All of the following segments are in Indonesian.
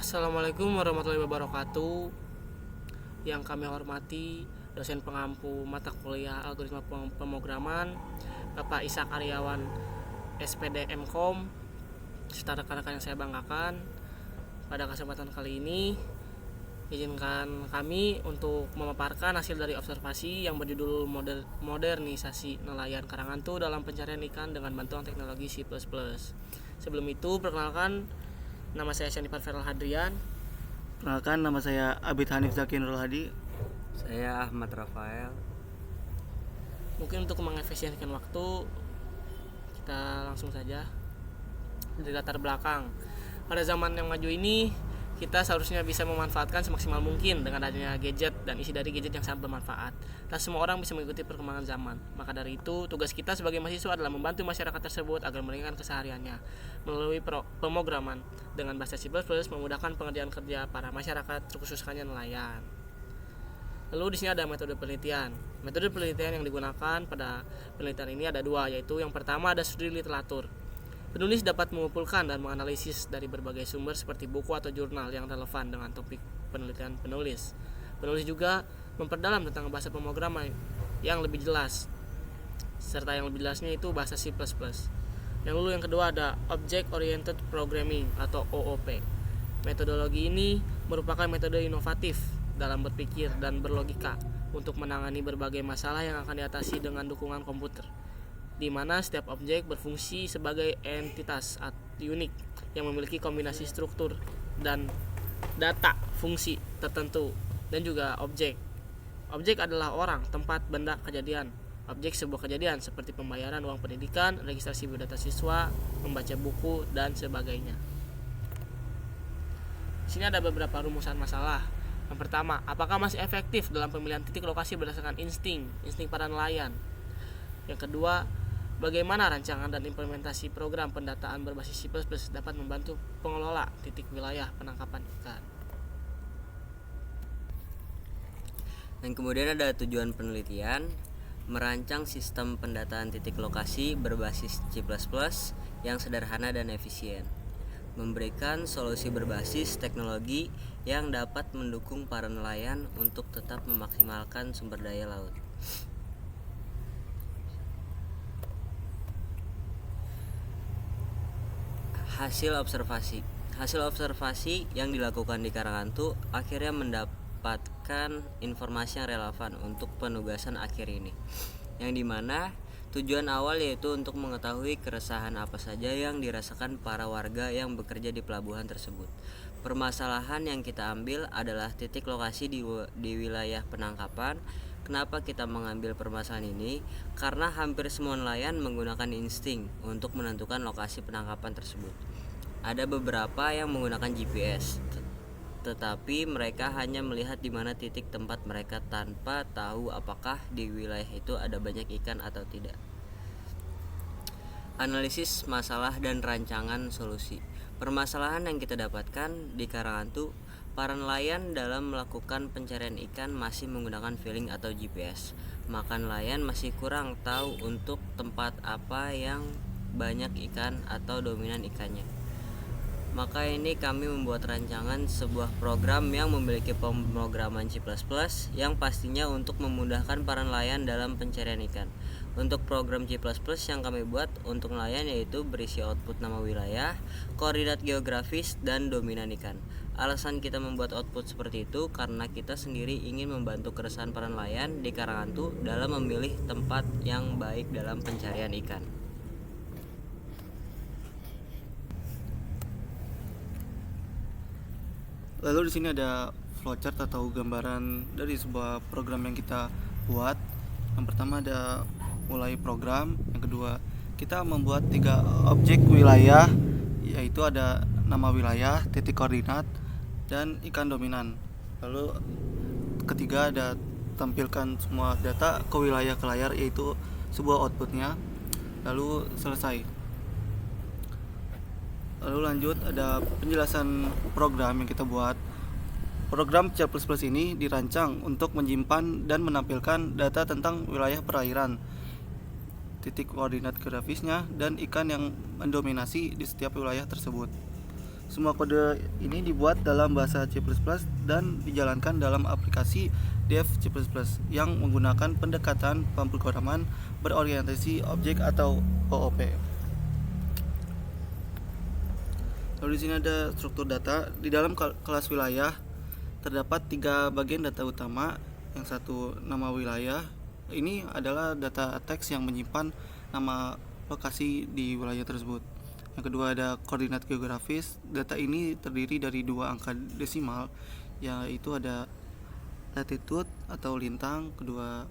Assalamualaikum warahmatullahi wabarakatuh. Yang kami hormati dosen pengampu mata kuliah algoritma pemrograman Bapak Ishak Aryawan SPD Mkom serta rekan-rekan yang saya banggakan. Pada kesempatan kali ini izinkan kami untuk memaparkan hasil dari observasi yang berjudul modernisasi nelayan Karangantu dalam pencarian ikan dengan bantuan teknologi C++. Sebelum itu, perkenalkan, nama saya Syanifar Feral Hadrian. Perkenalkan, nama saya Abid Hanif Zaki Nurul Hadi. Saya Ahmad Rafael. Mungkin untuk mengefisienkan waktu, kita langsung saja dari latar belakang. Pada zaman yang maju ini, kita seharusnya bisa memanfaatkan semaksimal mungkin dengan adanya gadget dan isi dari gadget yang sangat bermanfaat. Tak semua orang bisa mengikuti perkembangan zaman. Maka dari itu, tugas kita sebagai mahasiswa adalah membantu masyarakat tersebut agar meringankan kesehariannya. Melalui pemrograman dengan bahasa C++ memudahkan pengerjaan kerja para masyarakat, terkhususnya nelayan. Lalu di sini ada metode penelitian. Metode penelitian yang digunakan pada penelitian ini ada dua, yaitu yang pertama ada studi literatur. Penulis dapat mengumpulkan dan menganalisis dari berbagai sumber seperti buku atau jurnal yang relevan dengan topik penelitian penulis. Penulis juga memperdalam tentang bahasa pemrograman yang lebih jelas, serta yang lebih jelasnya itu bahasa C++. Yang kedua ada Object Oriented Programming atau OOP. Metodologi ini merupakan metode inovatif dalam berpikir dan berlogika untuk menangani berbagai masalah yang akan diatasi dengan dukungan komputer, di mana setiap objek berfungsi sebagai entitas unik yang memiliki kombinasi struktur dan data fungsi tertentu, dan juga objek. Objek adalah orang, tempat, benda, kejadian. Objek sebuah kejadian seperti pembayaran uang pendidikan, registrasi biodata siswa, membaca buku, dan sebagainya. Di sini ada beberapa rumusan masalah. Yang pertama, apakah masih efektif dalam pemilihan titik lokasi berdasarkan insting para nelayan? Yang kedua, bagaimana rancangan dan implementasi program pendataan berbasis C++ dapat membantu pengelola titik wilayah penangkapan ikan? Dan kemudian ada tujuan penelitian, merancang sistem pendataan titik lokasi berbasis C++ yang sederhana dan efisien, memberikan solusi berbasis teknologi yang dapat mendukung para nelayan untuk tetap memaksimalkan sumber daya laut. Hasil observasi yang dilakukan di Karangantu akhirnya mendapatkan informasi yang relevan untuk penugasan akhir ini, yang dimana tujuan awal yaitu untuk mengetahui keresahan apa saja yang dirasakan para warga yang bekerja di pelabuhan tersebut. Permasalahan yang kita ambil adalah titik lokasi di wilayah penangkapan. Kenapa kita mengambil permasalahan ini? Karena hampir semua nelayan menggunakan insting untuk menentukan lokasi penangkapan tersebut. Ada beberapa yang menggunakan GPS, tetapi mereka hanya melihat di mana titik tempat mereka tanpa tahu apakah di wilayah itu ada banyak ikan atau tidak. Analisis masalah dan rancangan solusi. Permasalahan yang kita dapatkan di Karangantu, para nelayan dalam melakukan pencarian ikan masih menggunakan feeling atau GPS. Maka nelayan masih kurang tahu untuk tempat apa yang banyak ikan atau dominan ikannya. Maka ini kami membuat rancangan sebuah program yang memiliki pemrograman C++ yang pastinya untuk memudahkan para nelayan dalam pencarian ikan. Untuk program C++ yang kami buat untuk nelayan yaitu berisi output nama wilayah, koordinat geografis, dan dominan ikan. Alasan kita membuat output seperti itu karena kita sendiri ingin membantu keresahan para nelayan di Karangantu dalam memilih tempat yang baik dalam pencarian ikan. Lalu di sini ada flowchart atau gambaran dari sebuah program yang kita buat. Yang pertama ada mulai program, yang kedua kita membuat 3 objek wilayah, yaitu ada nama wilayah, titik koordinat, dan ikan dominan. Lalu ketiga ada tampilkan semua data ke wilayah ke layar, yaitu sebuah outputnya. Lalu selesai. Lalu lanjut ada penjelasan program yang kita buat. Program C++ ini dirancang untuk menyimpan dan menampilkan data tentang wilayah perairan, titik koordinat geografisnya, dan ikan yang mendominasi di setiap wilayah tersebut. Semua kode ini dibuat dalam bahasa C++ dan dijalankan dalam aplikasi Dev C++ yang menggunakan pendekatan pemrograman berorientasi objek atau OOP. Lalu di sini ada struktur data. Di dalam kelas wilayah terdapat 3 bagian data utama. Yang satu nama wilayah. Ini adalah data teks yang menyimpan nama lokasi di wilayah tersebut. Yang kedua ada koordinat geografis. Data ini terdiri dari 2 angka desimal, yaitu ada latitude atau lintang, kedua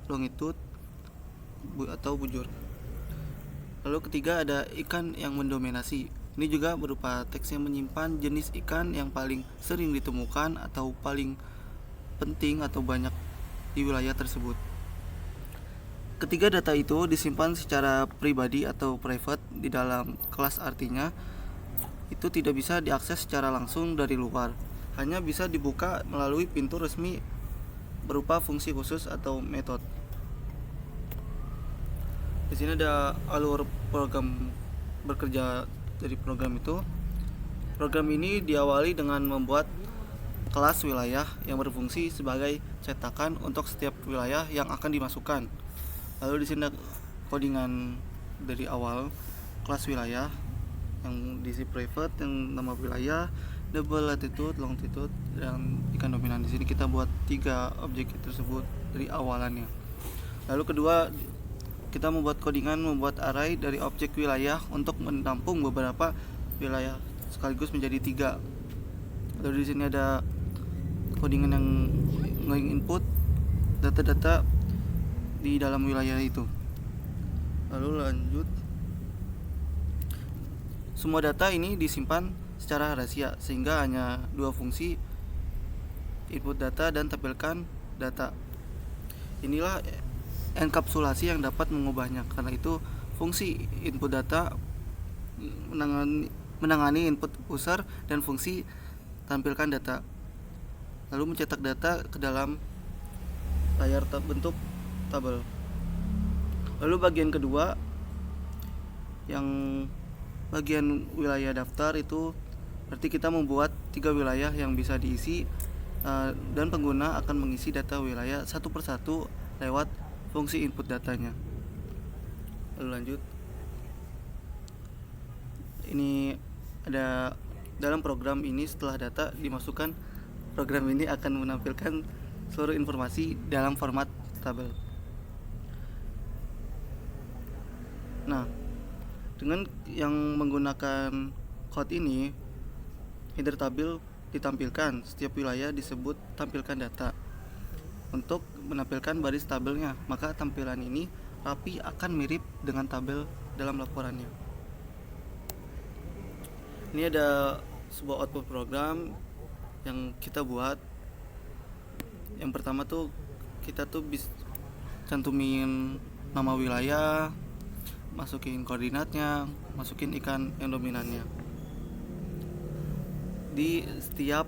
longitude atau bujur. Lalu ketiga ada ikan yang mendominasi. Ini juga berupa teks yang menyimpan jenis ikan yang paling sering ditemukan atau paling penting atau banyak di wilayah tersebut. Ketiga data itu disimpan secara pribadi atau private di dalam kelas, artinya itu tidak bisa diakses secara langsung dari luar. Hanya bisa dibuka melalui pintu resmi berupa fungsi khusus atau metode. Di sini ada alur program bekerja dari program itu. Program ini diawali dengan membuat kelas wilayah yang berfungsi sebagai cetakan untuk setiap wilayah yang akan dimasukkan. Lalu di sini ada codingan dari awal kelas wilayah yang diisi private, yang nama wilayah, double latitude, longitude, dan ikan dominan. Di sini kita buat 3 objek tersebut dari awalannya. Lalu kedua, kita membuat codingan membuat array dari objek wilayah untuk menampung beberapa wilayah sekaligus menjadi 3. Lalu di sini ada codingan yang nge-input data-data di dalam wilayah itu. Lalu lanjut, semua data ini disimpan secara rahasia sehingga hanya 2 fungsi, input data dan tampilkan data. Inilah enkapsulasi yang dapat mengubahnya. Karena itu fungsi input data menangani input user dan fungsi tampilkan data, lalu mencetak data ke dalam layar bentuk tabel. Lalu bagian kedua, yang bagian wilayah daftar, itu berarti kita membuat 3 wilayah yang bisa diisi, dan pengguna akan mengisi data wilayah satu persatu lewat fungsi input datanya. Lalu lanjut, ini ada dalam program ini, setelah data dimasukkan, program ini akan menampilkan seluruh informasi dalam format tabel. Nah, dengan yang menggunakan code ini, header tabel ditampilkan. Setiap wilayah disebut tampilkan data. Untuk menampilkan baris tabelnya, maka tampilan ini rapi akan mirip dengan tabel dalam laporannya. Ini ada sebuah output program yang kita buat. Yang pertama tuh kita tuh bisa cantumin nama wilayah, masukin koordinatnya, masukin ikan yang dominannya. Di setiap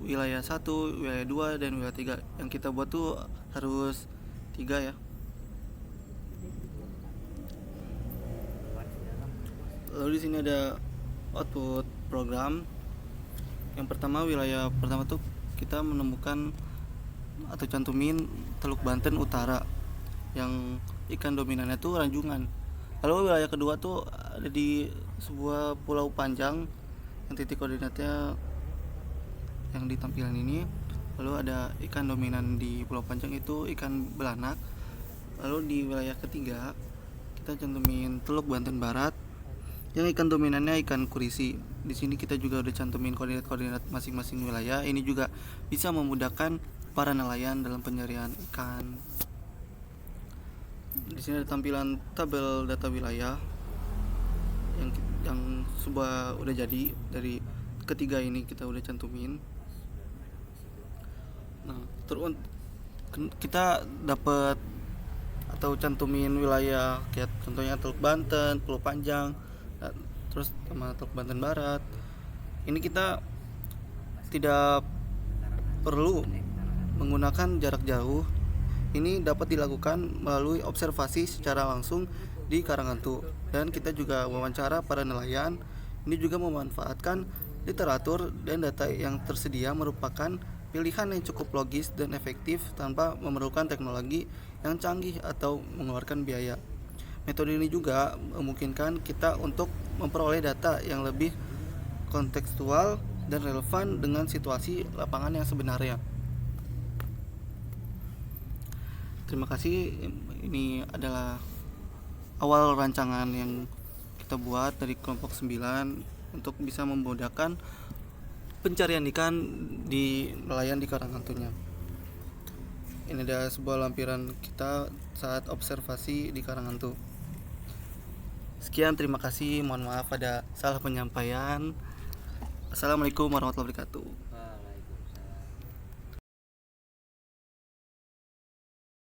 wilayah 1, wilayah 2, dan wilayah 3. Yang kita buat tuh harus 3 ya. Lalu di sini ada output program. Yang pertama, wilayah pertama tuh kita menemukan atau cantumin Teluk Banten Utara yang ikan dominannya tuh ranjungan. Lalu wilayah kedua tuh ada di sebuah pulau panjang yang titik koordinatnya yang di tampilan ini. Lalu ada ikan dominan di pulau panjang itu ikan belanak. Lalu di wilayah ketiga kita cantumin Teluk Banten Barat yang ikan dominannya ikan kurisi. Di sini kita juga udah cantumin koordinat-koordinat masing-masing wilayah. Ini juga bisa memudahkan para nelayan dalam pencarian ikan. Di sini ada tampilan tabel data wilayah yang sudah udah jadi dari ketiga ini kita udah cantumin. Nah, terus kita dapat atau cantumin wilayah kayak contohnya Teluk Banten, Pulau Panjang, terus sama Teluk Banten Barat. Ini kita tidak perlu menggunakan jarak jauh. Ini dapat dilakukan melalui observasi secara langsung di Karanghantu, dan kita juga wawancara para nelayan Ini juga memanfaatkan literatur dan data yang tersedia merupakan pilihan yang cukup logis dan efektif tanpa memerlukan teknologi yang canggih atau mengeluarkan biaya. Metode ini juga memungkinkan kita untuk memperoleh data yang lebih kontekstual dan relevan dengan situasi lapangan yang sebenarnya. Terima kasih. Ini adalah awal rancangan yang kita buat dari kelompok 9 untuk bisa memudahkan pencarian ikan di nelayan di Karanghantunya. Ini adalah sebuah lampiran kita saat observasi di Karanghantu. Sekian, terima kasih. Mohon maaf ada salah penyampaian. Assalamualaikum warahmatullahi wabarakatuh.